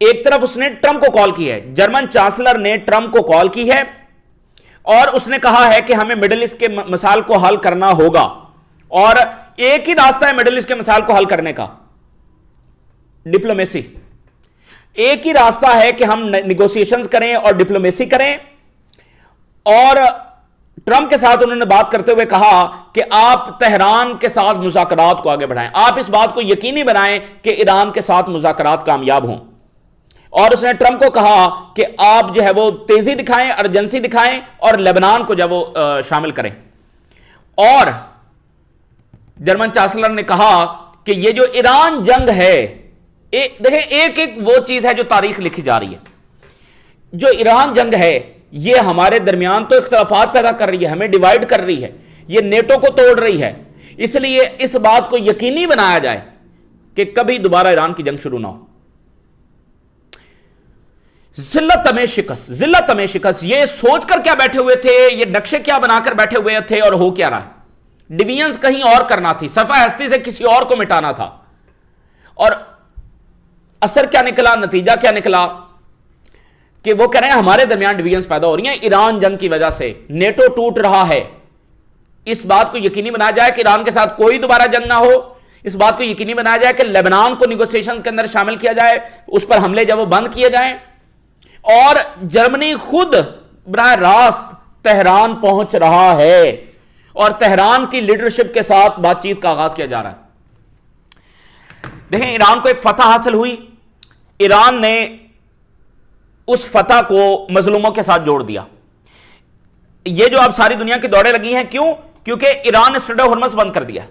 ایک طرف اس نے ٹرمپ کو کال کی ہے، جرمن چانسلر نے ٹرمپ کو کال کی ہے اور اس نے کہا ہے کہ ہمیں مڈل ایسٹ کے مسائل کو حل کرنا ہوگا، اور ایک ہی راستہ ہے مڈل ایسٹ کے مسائل کو حل کرنے کا، ڈپلومیسی۔ ایک ہی راستہ ہے کہ ہم نیگوسیشنز کریں اور ڈپلومیسی کریں، اور ٹرمپ کے ساتھ انہوں نے بات کرتے ہوئے کہا کہ آپ تہران کے ساتھ مذاکرات کو آگے بڑھائیں، آپ اس بات کو یقینی بنائیں کہ ایران کے ساتھ مذاکرات کامیاب ہوں، اور اس نے ٹرمپ کو کہا کہ آپ جو ہے وہ تیزی دکھائیں، ارجنسی دکھائیں اور لبنان کو جو ہے وہ شامل کریں۔ اور جرمن چانسلر نے کہا کہ یہ جو ایران جنگ ہے، دیکھیں ایک ایک وہ چیز ہے جو تاریخ لکھی جا رہی ہے، جو ایران جنگ ہے یہ ہمارے درمیان تو اختلافات پیدا کر رہی ہے، ہمیں ڈیوائیڈ کر رہی ہے، یہ نیٹو کو توڑ رہی ہے، اس لیے اس بات کو یقینی بنایا جائے کہ کبھی دوبارہ ایران کی جنگ شروع نہ ہو۔ ذلت میں شکست، یہ سوچ کر کیا بیٹھے ہوئے تھے، یہ نقشے کیا بنا کر بیٹھے ہوئے تھے، اور ہو کیا رہا ہے؟ ڈویژنز کہیں اور کرنا تھی، صفحہ ہستی سے کسی اور کو مٹانا تھا، اور اثر کیا نکلا، نتیجہ کیا نکلا کہ وہ کہہ رہے ہیں ہمارے درمیان ڈویژنز پیدا ہو رہی ہیں ایران جنگ کی وجہ سے، نیٹو ٹوٹ رہا ہے۔ اس بات کو یقینی بنایا جائے کہ ایران کے ساتھ کوئی دوبارہ جنگ نہ ہو، اس بات کو یقینی بنایا جائے کہ لبنان کو نیگوسیشنز کے اندر شامل کیا جائے، اس پر حملے جب وہ بند کیے جائیں، اور جرمنی خود براہ راست تہران پہنچ رہا ہے اور تہران کی لیڈرشپ کے ساتھ بات چیت کا آغاز کیا جا رہا ہے۔ دیکھیں ایران کو ایک فتح حاصل ہوئی، ایران نے اس فتح کو مظلوموں کے ساتھ جوڑ دیا۔ یہ جو اب ساری دنیا کی دوڑیں لگی ہیں، کیوں؟ کیونکہ ایران نے اسٹریٹ آف ہرمز بند کر دیا۔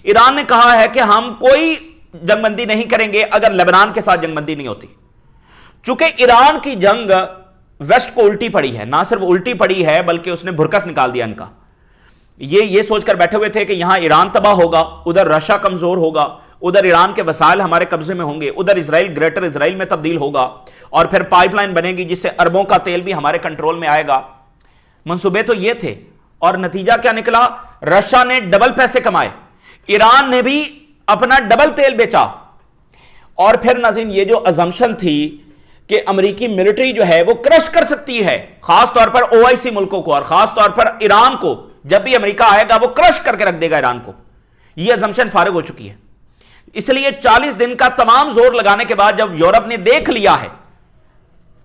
ایران نے کہا ہے کہ ہم کوئی جنگ بندی نہیں کریں گے اگر لبنان کے ساتھ جنگ بندی نہیں ہوتی۔ چونکہ ایران کی جنگ ویسٹ کو الٹی پڑی ہے، نہ صرف الٹی پڑی ہے بلکہ اس نے بھرکس نکال دیا ان کا۔ یہ سوچ کر بیٹھے ہوئے تھے کہ یہاں ایران تباہ ہوگا، ادھر رشیا کمزور ہوگا، ادھر ایران کے وسائل ہمارے قبضے میں ہوں گے، ادھر اسرائیل گریٹر اسرائیل میں تبدیل ہوگا، اور پھر پائپ لائن بنے گی جس سے اربوں کا تیل بھی ہمارے کنٹرول میں آئے گا۔ منصوبے تو یہ تھے، اور نتیجہ کیا نکلا؟ رشیا نے ڈبل پیسے کمائے، ایران نے بھی اپنا ڈبل تیل بیچا۔ اور پھر ناظرین یہ جو ازمپشن تھی کہ امریکی ملٹری جو ہے وہ کرش کر سکتی ہے خاص طور پر OIC ملکوں کو، اور خاص طور پر ایران کو، جب بھی امریکہ آئے گا وہ کرش کر کے رکھ دے گا ایران کو، یہ ازمپشن فارغ ہو چکی ہے۔ اس لیے 40 دن کا تمام زور لگانے کے بعد جب یورپ نے دیکھ لیا ہے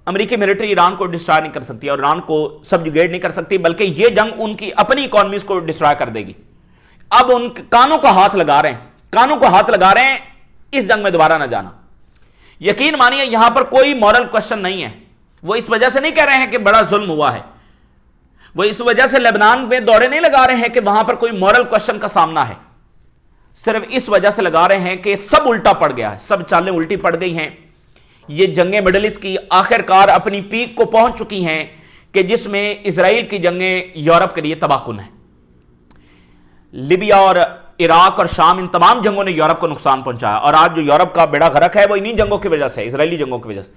امریکی ملٹری ایران کو ڈسٹرائے نہیں کر سکتی اور ایران کو سبجوگیٹ نہیں کر سکتی، بلکہ یہ جنگ ان کی اپنی اکانومیز کو ڈسٹرائے کر دے گی، اب ان کانوں کو ہاتھ لگا رہے ہیں اس جنگ میں دوبارہ نہ جانا۔ یقین مانیے یہاں پر کوئی مورل کوشچن نہیں ہے، وہ اس وجہ سے نہیں کہہ رہے ہیں کہ بڑا ظلم ہوا ہے، وہ اس وجہ سے لبنان میں دوڑے نہیں لگا رہے ہیں کہ وہاں پر کوئی مورل کوشچن کا سامنا ہے، صرف اس وجہ سے لگا رہے ہیں کہ سب الٹا پڑ گیا ہے، سب چالیں الٹی پڑ گئی ہیں۔ یہ جنگیں مڈل ایسٹ کی آخر کار اپنی پیک کو پہنچ چکی ہیں کہ جس میں اسرائیل کی جنگیں یورپ کے لیے تباہ کن ہیں۔ لیبیا اور عراق اور شام، ان تمام جنگوں نے یورپ کو نقصان پہنچایا، اور آج جو یورپ کا بیڑا غرق ہے وہ انہی جنگوں کی وجہ سے، اسرائیلی جنگوں کی وجہ سے۔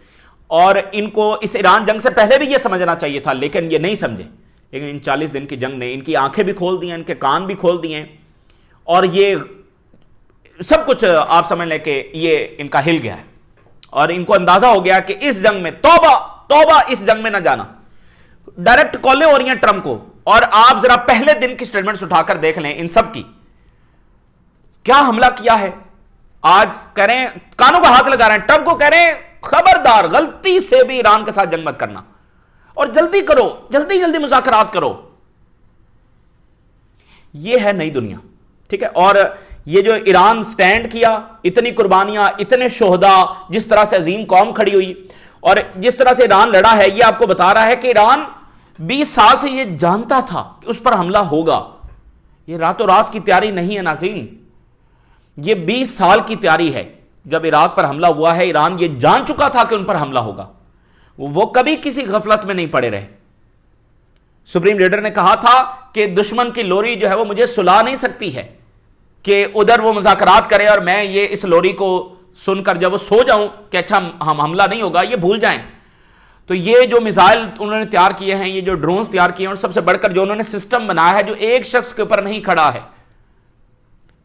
اور ان کو اس ایران جنگ سے پہلے بھی یہ سمجھنا چاہیے تھا، لیکن یہ نہیں سمجھے۔ لیکن ان 40 دن کی جنگ نے ان کی آنکھیں بھی کھول دی ہیں، ان کے کان بھی کھول دیے ہیں، اور یہ سب کچھ آپ سمجھ لیں کہ یہ ان کا ہل گیا ہے، اور ان کو اندازہ ہو گیا کہ اس جنگ میں توبہ اس جنگ میں نہ جانا۔ ڈائریکٹ کالیں ہو رہی ہیں ٹرمپ کو، اور آپ ذرا پہلے دن کی سٹیٹمنٹس اٹھا کر دیکھ لیں ان سب کی، کیا حملہ کیا ہے۔ آج کہہ رہے ہیں، کانوں کا ہاتھ لگا رہے ہیں، ٹرمپ کو کہہ رہے ہیں خبردار غلطی سے بھی ایران کے ساتھ جنگ مت کرنا، اور جلدی کرو، جلدی مذاکرات کرو۔ یہ ہے نئی دنیا، ٹھیک ہے۔ اور یہ جو ایران سٹینڈ کیا، اتنی قربانیاں، اتنے شہداء، جس طرح سے عظیم قوم کھڑی ہوئی، اور جس طرح سے ایران لڑا ہے، یہ آپ کو بتا رہا ہے کہ ایران 20 سال سے یہ جانتا تھا کہ اس پر حملہ ہوگا۔ یہ راتوں رات کی تیاری نہیں ہے ناظرین، یہ 20 سال کی تیاری ہے۔ جب عراق پر حملہ ہوا ہے، ایران یہ جان چکا تھا کہ ان پر حملہ ہوگا، وہ کبھی کسی غفلت میں نہیں پڑے رہے۔ سپریم لیڈر نے کہا تھا کہ دشمن کی لوری جو ہے وہ مجھے سلا نہیں سکتی ہے کہ ادھر وہ مذاکرات کرے اور میں یہ اس لوری کو سن کر جب وہ سو جاؤں کہ اچھا ہم حملہ نہیں ہوگا، یہ بھول جائیں۔ تو یہ جو میزائل انہوں نے تیار کیے ہیں، یہ جو ڈرونز تیار کیے ہیں، اور سب سے بڑھ کر جو انہوں نے سسٹم بنایا ہے جو ایک شخص کے اوپر نہیں کھڑا ہے،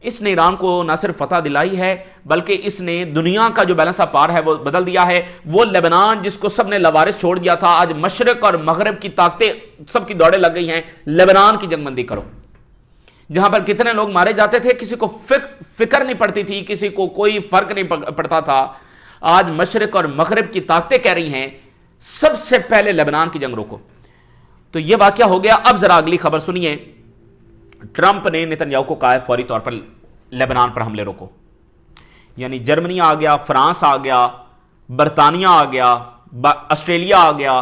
اس نے ایران کو نہ صرف فتح دلائی ہے بلکہ اس نے دنیا کا جو بیلنس آف پاور ہے وہ بدل دیا ہے. وہ لبنان جس کو سب نے لاوارث چھوڑ دیا تھا، آج مشرق اور مغرب کی طاقتیں سب کی دوڑیں لگ گئی ہیں. لبنان کی جنگ بندی کرو، جہاں پر کتنے لوگ مارے جاتے تھے، کسی کو فکر نہیں پڑتی تھی، کسی کو کوئی فرق نہیں پڑتا تھا. آج مشرق اور مغرب کی طاقتیں کہہ رہی ہیں سب سے پہلے لبنان کی جنگ روکو. تو یہ واقعہ ہو گیا. اب ذرا اگلی خبر سنیے. ٹرمپ نے نتن یاہو کو کہا ہے فوری طور پر لبنان پر حملے روکو. یعنی جرمنی آ گیا، فرانس آ گیا، برطانیہ آ گیا، آسٹریلیا آ گیا،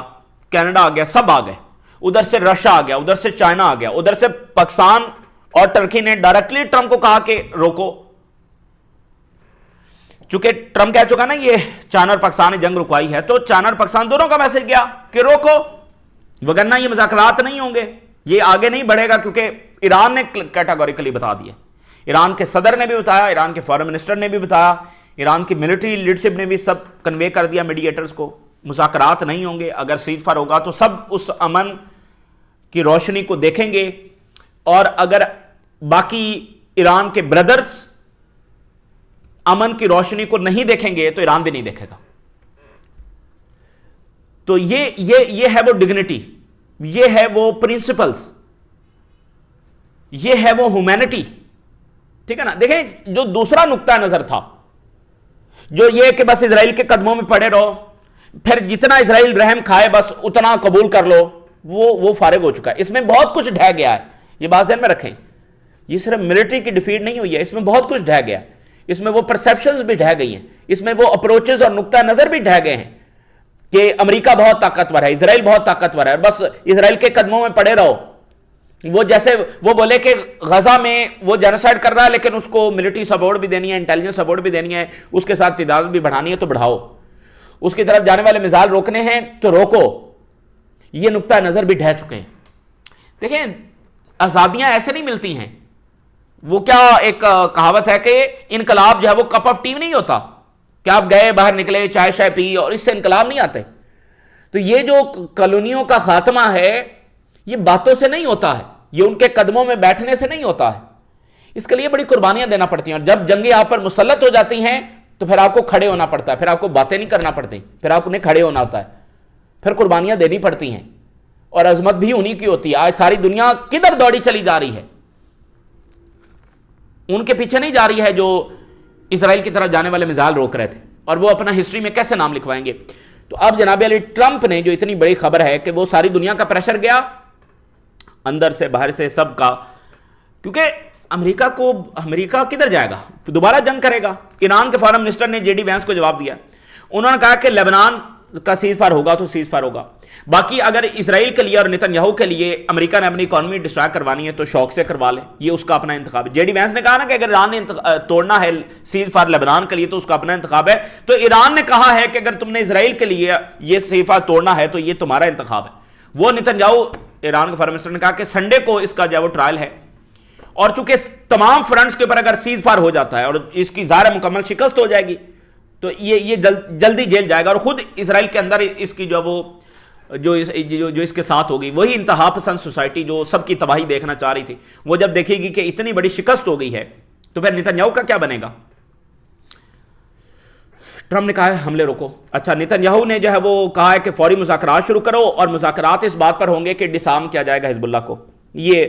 کینیڈا آ گیا، سب آ گئے. ادھر سے رشیا آ گیا، ادھر سے چائنا آ گیا، ادھر سے پاکستان اور ٹرکی نے ڈائریکٹلی ٹرمپ کو کہا کہ روکو. چونکہ ٹرمپ کہہ چکا نا یہ چائنا اور پاکستان نے جنگ رکوائی ہے، تو چائنا اور پاکستان دونوں کا میسج گیا کہ روکو، وگرنہ یہ مذاکرات نہیں ہوں گے، یہ آگے نہیں بڑھے گا. کیونکہ ایران نے کیٹاگوریکلی بتا دیا، ایران کے صدر نے بھی بتایا، ایران کے فارن منسٹر نے بھی بتایا، ایران کی ملٹری لیڈرشپ نے بھی سب کنوے کر دیا میڈیٹرز کو، مذاکرات نہیں ہوں گے. اگر سیز فائر ہوگا تو سب اس امن کی روشنی کو دیکھیں گے، اور اگر باقی ایران کے بردرز امن کی روشنی کو نہیں دیکھیں گے تو ایران بھی نہیں دیکھے گا. تو یہ ہے وہ ڈگنیٹی، یہ ہے وہ پرنسپلز، یہ ہے وہ ہیومینٹی. ٹھیک ہے نا. دیکھیں جو دوسرا نقطہ نظر تھا، جو یہ کہ بس اسرائیل کے قدموں میں پڑے رہو، پھر جتنا اسرائیل رحم کھائے بس اتنا قبول کر لو، وہ فارغ ہو چکا ہے. اس میں بہت کچھ ڈھہ گیا ہے، یہ بات ذہن میں رکھیں. یہ صرف ملٹری کی ڈیفیٹ نہیں ہوئی ہے، اس میں بہت کچھ ڈھہ گیا. اس میں وہ پرسیپشنز بھی ڈھہ گئی ہیں، اس میں وہ اپروچز اور نقطہ نظر بھی ڈھہ گئے ہیں کہ امریکہ بہت طاقتور ہے، اسرائیل بہت طاقتور ہے، بس اسرائیل کے قدموں میں پڑے رہو. وہ جیسے وہ بولے کہ غزہ میں وہ جینوسائیڈ کر رہا ہے لیکن اس کو ملٹری سپورٹ بھی دینی ہے، انٹیلیجنس سپورٹ بھی دینی ہے، اس کے ساتھ تعداد بھی بڑھانی ہے تو بڑھاؤ، اس کی طرف جانے والے میزائل روکنے ہیں تو روکو. یہ نقطہ نظر بھی ڈھہ چکے ہیں. دیکھیں آزادیاں ایسے نہیں ملتی ہیں. وہ کیا ایک کہاوت ہے کہ انقلاب جو ہے وہ کپ آف ٹی نہیں ہوتا کہ آپ گئے باہر نکلے چائے شائے پی اور اس سے انقلاب نہیں آتے. تو یہ جو کالونیوں کا خاتمہ ہے یہ باتوں سے نہیں ہوتا ہے، یہ ان کے قدموں میں بیٹھنے سے نہیں ہوتا ہے. اس کے لیے بڑی قربانیاں دینا پڑتی ہیں، اور جب جنگیں آپ پر مسلط ہو جاتی ہیں تو پھر آپ کو کھڑے ہونا پڑتا ہے، پھر آپ کو باتیں نہیں کرنا پڑتی، پھر آپ انہیں کھڑے ہونا ہوتا ہے، پھر قربانیاں دینی پڑتی ہیں، اور عظمت بھی انہی کی ہوتی ہے. آج ساری دنیا کدھر دوڑی چلی جا رہی ہے؟ ان کے پیچھے نہیں جا رہی ہے جو اسرائیل کی طرف جانے والے میزائل روک رہے تھے، اور وہ اپنا ہسٹری میں کیسے نام لکھوائیں گے. تو اب جناب علی ٹرمپ نے جو اتنی بڑی خبر ہے کہ وہ ساری دنیا کا پریشر گیا اندر سے باہر سے سب کا، کیونکہ امریکہ کدھر جائے گا؟ دوبارہ جنگ کرے گا. ایران کے فارن منسٹر نے جے ڈی وینس کو جواب دیا، انہوں نے کہا کہ لبنان کا سیز فائر ہوگا تو سیز فائر ہوگا. باقی اگر اسرائیل کے لیے اور نتن یاہو کے لیے امریکہ نے اپنی اکانومی ڈسٹرائے کروانی ہے تو شوق سے کروا لے، یہ اس کا اپنا انتخاب ہے. جے ڈی وینس نے کہا نا کہ اگر ایران نے توڑنا ہے سیز فائر لبنان کے لیے تو اس کا اپنا انتخاب ہے. تو ایران نے کہا ہے کہ اگر تم نے اسرائیل کے لیے یہ سیز فائر توڑنا ہے تو یہ تمہارا انتخاب ہے. وہ نتن یاہو ایران کے فارن منسٹر نے کہا کہ سنڈے کو اس کا جو ہے وہ ٹرائل ہے، اور چونکہ تمام فرنٹس کے اوپر اگر سیز فائر ہو جاتا ہے اور اس کی ظاہر مکمل شکست ہو جائے گی تو یہ جلدی جیل جائے گا، اور خود اسرائیل کے اندر اس کی جو اس کے ساتھ ہوگی وہی انتہا پسند سوسائٹی جو سب کی تباہی دیکھنا چاہ رہی تھی، وہ جب دیکھے گی کہ اتنی بڑی شکست ہو گئی ہے تو پھر نتن یاہو کا کیا بنے گا. ٹرمپ نے کہا ہے حملے روکو. اچھا، نتن یاہو نے جو ہے وہ کہا ہے کہ فوری مذاکرات شروع کرو، اور مذاکرات اس بات پر ہوں گے کہ ڈسارم کیا جائے گا حزب اللہ کو. یہ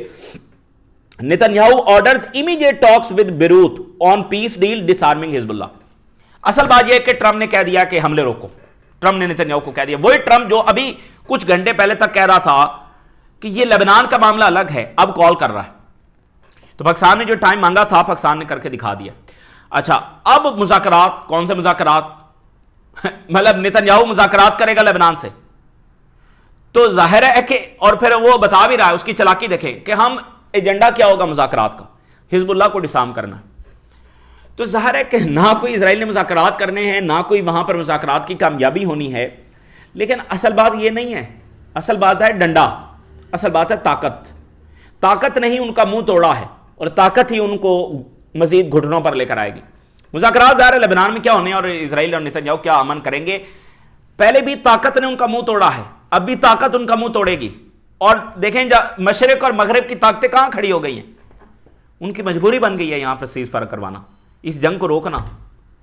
Netanyahu orders immediate talks with Beirut on peace deal disarming Hezbollah. اصل بات یہ ہے کہ ٹرمپ نے کہہ دیا کہ حملے روکو. ٹرمپ نے نتن یاہو کو کہہ دیا، وہی ٹرمپ جو ابھی کچھ گھنٹے پہلے تک کہہ رہا تھا کہ یہ لبنان کا معاملہ الگ ہے، اب کال کر رہا ہے. تو پاکستان نے جو ٹائم مانگا تھا پاکستان نے کر کے دکھا دیا. اچھا، اب مذاکرات، کون سے مذاکرات؟ مطلب نتن یاہو مذاکرات کرے گا لبنان سے تو ظاہر ہے کہ، اور پھر وہ بتا بھی رہا ہے، اس کی چلاکی دیکھیں کہ ہم ایجنڈا کیا ہوگا مذاکرات کا، حزب اللہ کو ڈسارم کرنا. تو ظاہر ہے کہ نہ کوئی اسرائیل نے مذاکرات کرنے ہیں، نہ کوئی وہاں پر مذاکرات کی کامیابی ہونی ہے. لیکن اصل بات یہ نہیں ہے، اصل بات ہے ڈنڈا، اصل بات ہے طاقت نہیں ان کا منہ توڑا ہے، اور طاقت ہی ان کو مزید گھٹنوں پر لے کر آئے گی. مذاکرات ظاہر ہے لبنان میں کیا ہونے ہیں، اور اسرائیل اور نتن یاہو کیا امن کریں گے. پہلے بھی طاقت نے ان کا منہ توڑا ہے، اب بھی طاقت ان کا منہ توڑے گی. اور دیکھیں مشرق اور مغرب کی طاقتیں کہاں کھڑی ہو گئی ہیں، ان کی مجبوری بن گئی ہے یہاں پر سیز فائر کروانا, اس جنگ کو روکنا,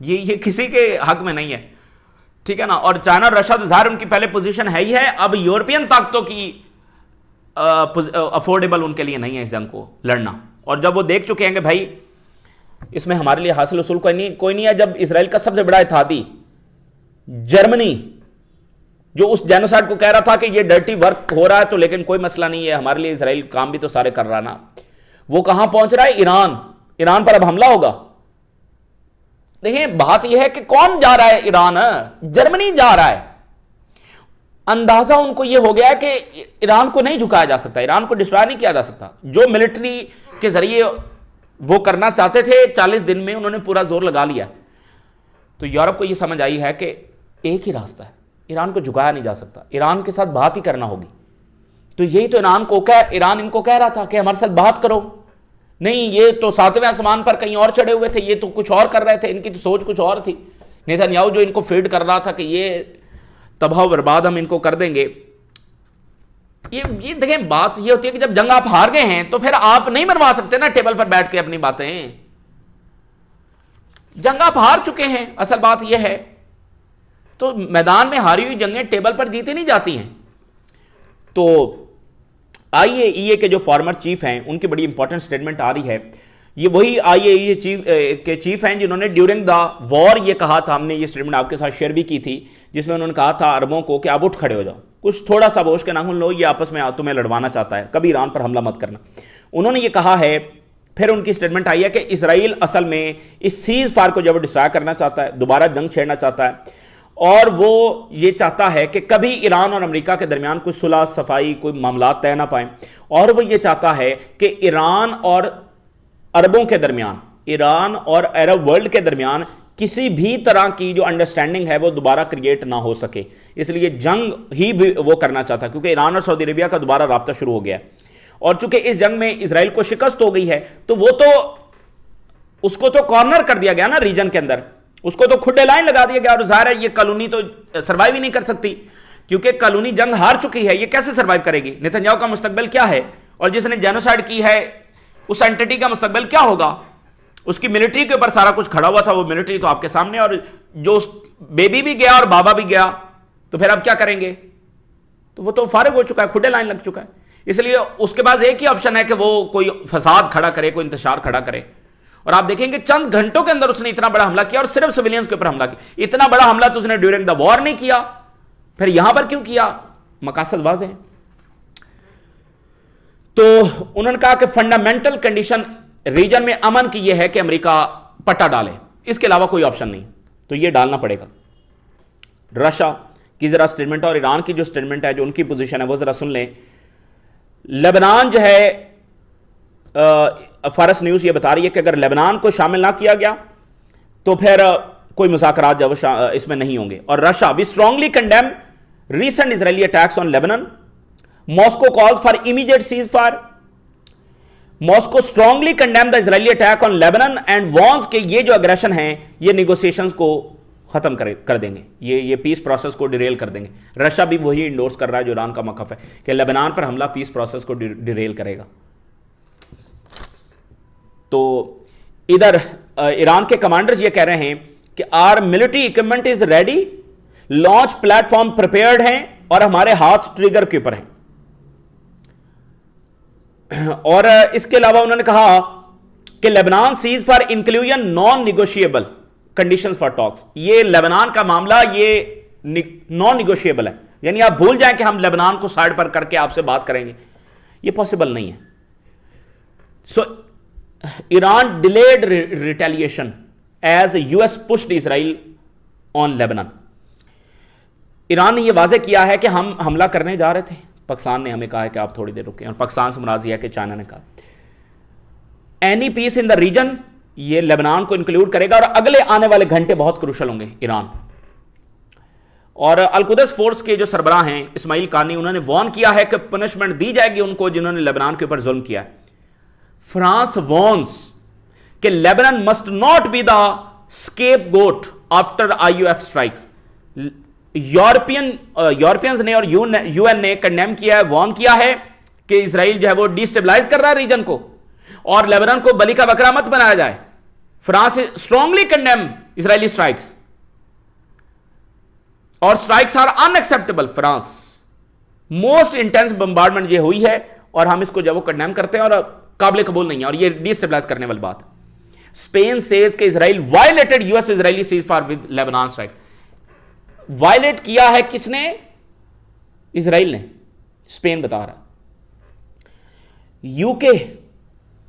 یہ کسی کے حق میں نہیں ہے, ٹھیک ہے نا. اور چائنا اور رشیا تو ظاہر ان کی پہلے پوزیشن ہے ہی ہے, اب یورپین طاقتوں کی افورڈیبل ان کے لیے نہیں ہے اس جنگ کو لڑنا. اور جب وہ دیکھ چکے ہیں کہ بھائی اس میں ہمارے لیے حاصل اصول کوئی نہیں ہے, جب اسرائیل کا سب سے بڑا اتحادی جرمنی جو اس جینوسائیڈ کو کہہ رہا تھا کہ یہ ڈرٹی ورک ہو رہا ہے تو لیکن کوئی مسئلہ نہیں ہے ہمارے لیے, اسرائیل کام بھی تو سارے کر رہا نا, وہ کہاں پہنچ رہا ہے؟ ایران پر اب حملہ ہوگا. دیکھیں بات یہ ہے کہ کون جا رہا ہے؟ ایران, جرمنی جا رہا ہے. اندازہ ان کو یہ ہو گیا ہے کہ ایران کو نہیں جھکایا جا سکتا, ایران کو ڈسٹرائے نہیں کیا جا سکتا. جو ملٹری کے ذریعے وہ کرنا چاہتے تھے 40 دن میں انہوں نے پورا زور لگا لیا. تو یورپ کو یہ سمجھ آئی ہے کہ ایک ہی راستہ ہے, ایران کو جھکایا نہیں جا سکتا, ایران کے ساتھ بات ہی کرنا ہوگی. تو یہی تو ایران ان کو کہہ رہا تھا کہ ہمارے ساتھ بات کرو. نہیں, یہ تو 7ویں آسمان پر کہیں اور چڑھے ہوئے تھے, یہ تو کچھ اور کر رہے تھے, ان کی تو سوچ کچھ اور تھی. نیتن یاہو جو ان کو فیڈ کر رہا تھا کہ یہ تباہ و برباد ہم ان کو کر دیں گے. یہ دیکھیں بات یہ ہوتی ہے کہ جب جنگ آپ ہار گئے ہیں تو پھر آپ نہیں منوا سکتے نا ٹیبل پر بیٹھ کے اپنی باتیں. جنگ آپ ہار چکے ہیں, اصل بات یہ ہے. تو میدان میں ہاری ہوئی جنگیں ٹیبل پر جیتی نہیں جاتی ہیں. تو آئی اے ای اے کے جو فارمر چیف ہیں ان کی بڑی امپورٹنٹ سٹیٹمنٹ آ رہی ہے. یہ وہی آئی اے ای اے کے چیف ہیں جنہوں نے ڈیورنگ دا وار یہ کہا تھا, ہم نے یہ سٹیٹمنٹ آپ کے ساتھ شیئر بھی کی تھی, جس میں انہوں نے کہا تھا عربوں کو کہ آپ اٹھ کھڑے ہو جاؤ, کچھ تھوڑا سا بوجھ کے ناخن لو, یہ آپس میں تمہیں لڑوانا چاہتا ہے, کبھی ایران پر حملہ مت کرنا. انہوں نے یہ کہا ہے. پھر ان کی سٹیٹمنٹ آئی ہے کہ اسرائیل اصل میں اس سیز فائر کو جب وہ ڈسٹرائے کرنا چاہتا ہے, دوبارہ جنگ چھیڑنا چاہتا ہے, اور وہ یہ چاہتا ہے کہ کبھی ایران اور امریکہ کے درمیان کوئی صلح صفائی کوئی معاملات طے نہ پائیں, اور وہ یہ چاہتا ہے کہ ایران اور عربوں کے درمیان, ایران اور عرب ورلڈ کے درمیان کسی بھی طرح کی جو انڈرسٹینڈنگ ہے وہ دوبارہ کریٹ نہ ہو سکے. اس لیے جنگ ہی بھی وہ کرنا چاہتا ہے, کیونکہ ایران اور سعودی عربیہ کا دوبارہ رابطہ شروع ہو گیا ہے. اور چونکہ اس جنگ میں اسرائیل کو شکست ہو گئی ہے تو وہ تو اس کو تو کارنر کر دیا گیا نا ریجن کے اندر, اس کو تو کھڈے لائن لگا دیا گیا. اور ظاہر ہے یہ کالونی تو سروائیو ہی نہیں کر سکتی, کیونکہ کالونی جنگ ہار چکی ہے, یہ کیسے سروائیو کرے گی؟ نیتن یاہو کا مستقبل کیا ہے؟ اور جس نے جینوسائیڈ کی ہے اس اینٹی کا مستقبل کیا ہوگا؟ اس کی ملٹری کے اوپر سارا کچھ کھڑا ہوا تھا, وہ ملٹری تو آپ کے سامنے, اور جو بیبی بھی گیا اور بابا بھی گیا, تو پھر اب کیا کریں گے؟ تو وہ تو فارغ ہو چکا ہے, کھڈے لائن لگ چکا ہے. اس لیے اس کے بعد ایک ہی آپشن ہے کہ وہ کوئی فساد کھڑا کرے, کوئی انتشار کھڑا کرے. اور آپ دیکھیں گے چند گھنٹوں کے اندر اس نے اتنا بڑا حملہ کیا, اور صرف سویلینز کے اوپر حملہ کیا. اتنا بڑا حملہ تو اس نے ڈیورنگ دا وار نہیں کیا, پھر یہاں پر کیوں کیا؟ مقاصد واضح ہیں. تو انہوں نے کہا کہ فنڈامنٹل کنڈیشن ریجن میں امن کی یہ ہے کہ امریکہ پٹا ڈالے, اس کے علاوہ کوئی آپشن نہیں. تو یہ ڈالنا پڑے گا. رشیا کی ذرا سٹیٹمنٹ اور ایران کی جو سٹیٹمنٹ ہے, جو ان کی پوزیشن ہے, وہ ذرا سن لیں. لبنان جو ہے, فارس نیوز یہ بتا رہی ہے کہ اگر لبنان کو شامل نہ کیا گیا تو پھر کوئی مذاکرات جو اس میں نہیں ہوں گے. اور Russia we strongly condemn recent Israeli attacks on Lebanon. Moscow calls for immediate ceasefire. Moscow strongly condemn the Israeli attack on Lebanon and warns کہ یہ جو اگریشن ہیں یہ نیگوسیشنز کو ختم کر دیں گے, یہ پیس پروسیس کو ڈیریل کر دیں گے. رشیا بھی وہی انڈورس کر رہا ہے جو ایران کا موقف ہے کہ لبنان پر حملہ پیس پروسیس کو ڈیریل کرے گا. تو ادھر ایران کے کمانڈرز یہ کہہ رہے ہیں کہ are military equipment is ready, launch platform prepared ہیں, اور ہمارے ہاتھ ٹریگر کے اوپر ہیں. اور اس کے علاوہ انہوں نے کہا کہ Lebanon sees for inclusion non negotiable conditions for talks. یہ لیبنان کا معاملہ یہ نان نیگوشیبل ہے, یعنی آپ بھول جائیں کہ ہم لیبنان کو سائڈ پر کر کے آپ سے بات کریں گے, یہ پاسبل نہیں ہے. سو Iran delayed retaliation as U S pushed Israel on Lebanon. Iran نے یہ واضح کیا ہے کہ ہم حملہ کرنے جا رہے تھے, پاکستان نے ہمیں کہا ہے کہ آپ تھوڑی دیر رکیں, اور پاکستان سے مراد یہ ہے کہ چائنا نے کہا any peace in the region یہ لیبنان کو انکلوڈ کرے گا. اور اگلے آنے والے گھنٹے بہت کروشل ہوں گے ایران. اور القدس فورس کے جو سربراہ ہیں اسماعیل قانی, انہوں نے وارن کیا ہے کہ پنشمنٹ دی جائے گی ان کو جنہوں نے لیبنان کے اوپر ظلم کیا ہے. فرانس وارنز کہ Lebanon must not be the scapegoat after I U F strikes. Europeans نے اور یو این نے کنڈیم کیا ہے, وارن کیا ہے کہ اسرائیل جو ہے وہ ڈی اسٹیبلائز کر رہا ہے ریجن کو, اور لیبنان کو بلی کا بکرا مت بنایا جائے. France strongly condemn Israeli strikes, اور strikes are unacceptable. France most intense bombardment یہ ہوئی ہے اور ہم اس کو جب وہ کنڈیم کرتے ہیں اور قابل قبول نہیں ہے, اور یہ ڈی اسٹیبلائز کرنے والی بات ہے. اسپین سیز کہ Israel violated U S Israeli ceasefire with Lebanon strike. Violate کیا ہے کس نے؟ اسرائیل نے. اسپین بتا رہا. U K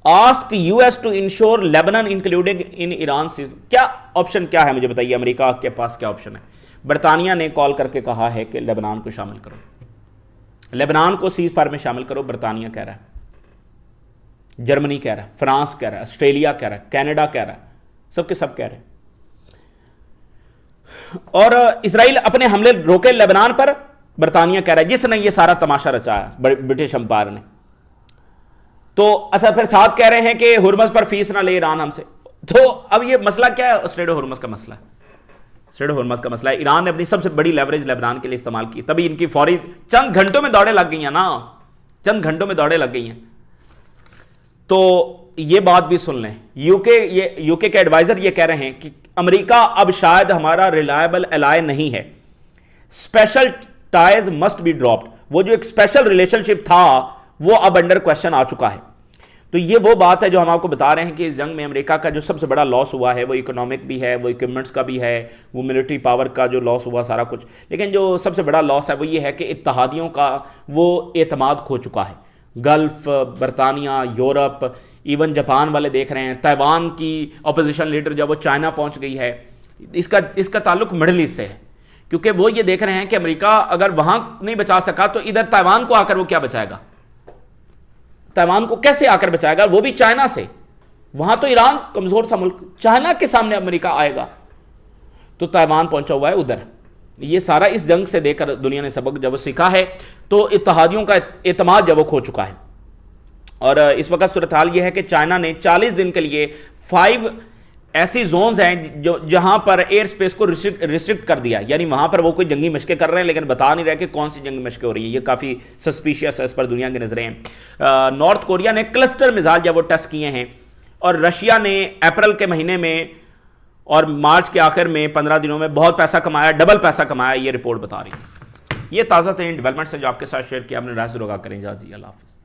ask U S to ensure Lebanon including ان ایران سیز. کیا آپشن کیا ہے مجھے بتائیے, امریکہ کے پاس کیا آپشن ہے؟ برطانیہ نے کال کر کے کہا ہے کہ لیبنان کو شامل کرو, لیبنان کو سیز فائر میں شامل کرو. برطانیہ کہہ رہا ہے, جرمنی کہہ رہا ہے, فرانس کہہ رہا ہے, آسٹریلیا کہہ رہا ہے, کینیڈا کہہ رہا ہے, سب کے سب کہہ رہے ہیں. اور اسرائیل اپنے حملے روکے لیبنان پر, برطانیہ کہہ رہا ہے جس نے یہ سارا تماشا رچایا برٹش امپائر نے. تو اچھا پھر ساتھ کہہ رہے ہیں کہ ہرمز پر فیس نہ لے ایران ہم سے. تو اب یہ مسئلہ کیا ہے؟ اسٹریٹ آف ہرمز کا مسئلہ ہے. اسٹریٹ آف ہرمز کا مسئلہ ہے. ایران نے اپنی سب سے بڑی لیوریج لیبنان کے لیے استعمال کی, تبھی ان کی فوری چند گھنٹوں میں دوڑیں لگ گئی ہیں نا, چند گھنٹوں میں دوڑیں لگ گئی ہیں. تو یہ بات بھی سن لیں, یو کے ایڈوائزر یہ کہہ رہے ہیں کہ امریکہ اب شاید ہمارا ریلائبل الائے نہیں ہے. Special ties must be dropped. وہ جو ایک اسپیشل ریلیشن شپ تھا وہ اب انڈر کوشچن آ چکا ہے. تو یہ وہ بات ہے جو ہم آپ کو بتا رہے ہیں کہ اس جنگ میں امریکہ کا جو سب سے بڑا لاس ہوا ہے وہ اکنامک بھی ہے, وہ اکوپمنٹس کا بھی ہے, وہ ملٹری پاور کا جو لاس ہوا سارا کچھ. لیکن جو سب سے بڑا لاس ہے وہ یہ ہے کہ اتحادیوں کا وہ اعتماد کھو چکا ہے. گلف, برطانیہ, یورپ, ایون جاپان والے دیکھ رہے ہیں. تائیوان کی اپوزیشن لیڈر جب وہ چائنا پہنچ گئی ہے, اس کا تعلق مڈل ایسٹ سے ہے, کیونکہ وہ یہ دیکھ رہے ہیں کہ امریکہ اگر وہاں نہیں بچا سکا تو ادھر تائیوان کو آ کر وہ کیا بچائے گا, تائیوان کو کیسے آ کر بچائے گا, وہ بھی چائنا سے. وہاں تو ایران کمزور سا ملک, چائنا کے سامنے امریکہ آئے گا. تو تائیوان پہنچا ہوا ہے ادھر. یہ سارا اس جنگ سے دیکھ کر دنیا نے سبق جب وہ سیکھا ہے, تو اتحادیوں کا اعتماد جب وہ کھو چکا ہے. اور اس وقت صورتحال یہ ہے کہ چائنا نے 40 دن کے لیے 5 ایسی زونز ہیں جہاں پر ایئر سپیس کو ریسٹرکٹ کر دیا. یعنی وہاں پر وہ کوئی جنگی مشقیں کر رہے ہیں لیکن بتا نہیں رہے کہ کون سی جنگی مشقیں ہو رہی ہیں. یہ کافی سسپیشیس ہے, اس پر دنیا کی نظریں ہیں. نارتھ کوریا نے کلسٹر میزائل جب وہ ٹیسٹ کیے ہیں, اور رشیا نے اپریل کے مہینے میں اور مارچ کے آخر میں 15 دنوں میں بہت پیسہ کمایا, ڈبل پیسہ کمایا, یہ رپورٹ بتا رہی ہے. یہ تازہ ترین ڈیولپمنٹس ہیں جو آپ کے ساتھ شیئر کیا. آپ نے رائے ضرور آگاہ کریں. جی اللہ حافظ.